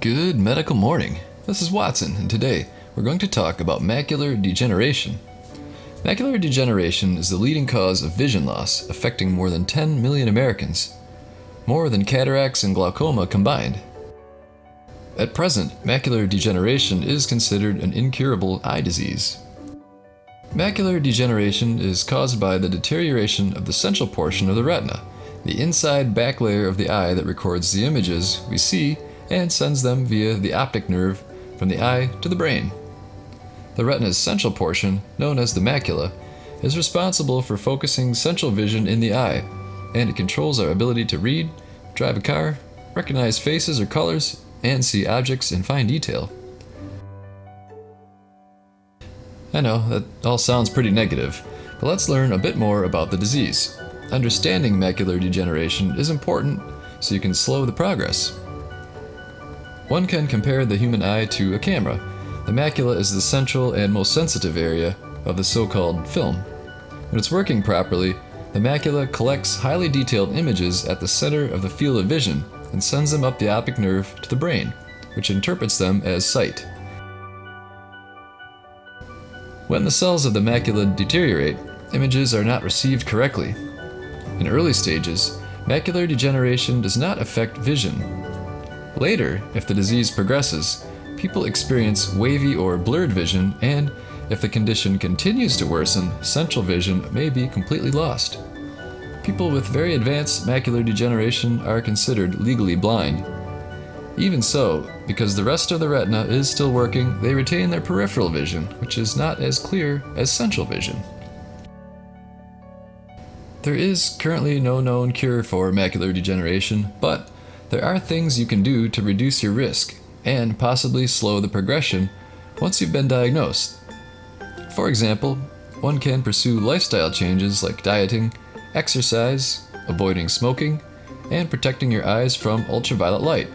Good medical morning. This is Watson, and today we're going to talk about macular degeneration. Macular degeneration is the leading cause of vision loss, affecting more than 10 million Americans, more than cataracts and glaucoma combined. At present, macular degeneration is considered an incurable eye disease. Macular degeneration is caused by the deterioration of the central portion of the retina, the inside back layer of the eye that records the images we see and sends them via the optic nerve from the eye to the brain. The retina's central portion, known as the macula, is responsible for focusing central vision in the eye, and it controls our ability to read, drive a car, recognize faces or colors, and see objects in fine detail. I know, that all sounds pretty negative, but let's learn a bit more about the disease. Understanding macular degeneration is important so you can slow the progress. One can compare the human eye to a camera. The macula is the central and most sensitive area of the so-called film. When it's working properly, the macula collects highly detailed images at the center of the field of vision and sends them up the optic nerve to the brain, which interprets them as sight. When the cells of the macula deteriorate, images are not received correctly. In early stages, macular degeneration does not affect vision. Later, if the disease progresses, people experience wavy or blurred vision, and if the condition continues to worsen, central vision may be completely lost. People with very advanced macular degeneration are considered legally blind. Even so, because the rest of the retina is still working, they retain their peripheral vision, which is not as clear as central vision. There is currently no known cure for macular degeneration, but there are things you can do to reduce your risk and possibly slow the progression once you've been diagnosed. For example, one can pursue lifestyle changes like dieting, exercise, avoiding smoking, and protecting your eyes from ultraviolet light.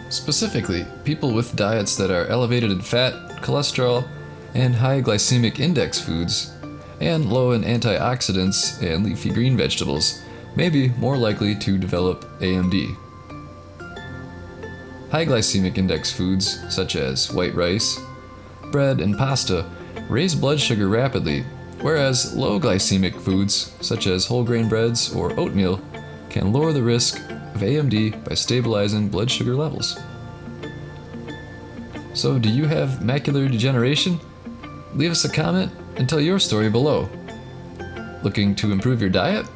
Specifically, people with diets that are elevated in fat, cholesterol, and high glycemic index foods, and low in antioxidants and leafy green vegetables, may be more likely to develop AMD. High glycemic index foods, such as white rice, bread, and pasta, raise blood sugar rapidly, whereas low glycemic foods, such as whole grain breads or oatmeal, can lower the risk of AMD by stabilizing blood sugar levels. So, do you have macular degeneration? Leave us a comment and tell your story below. Looking to improve your diet?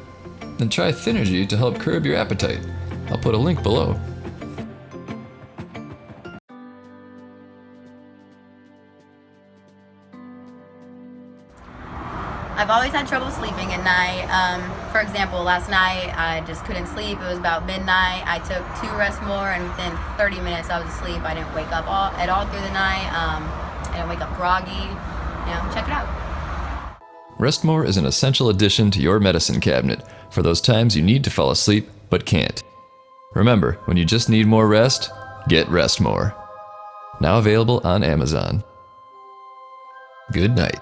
Then try Thynergy to help curb your appetite. I'll put a link below. I've always had trouble sleeping at night. For example, last night I just couldn't sleep. It was about midnight. I took 2 Rest More, and within 30 minutes I was asleep. I didn't wake up at all through the night. I didn't wake up groggy. Check it out. Rest More is an essential addition to your medicine cabinet for those times you need to fall asleep but can't. Remember, when you just need more rest, get Rest More. Now available on Amazon. Good night.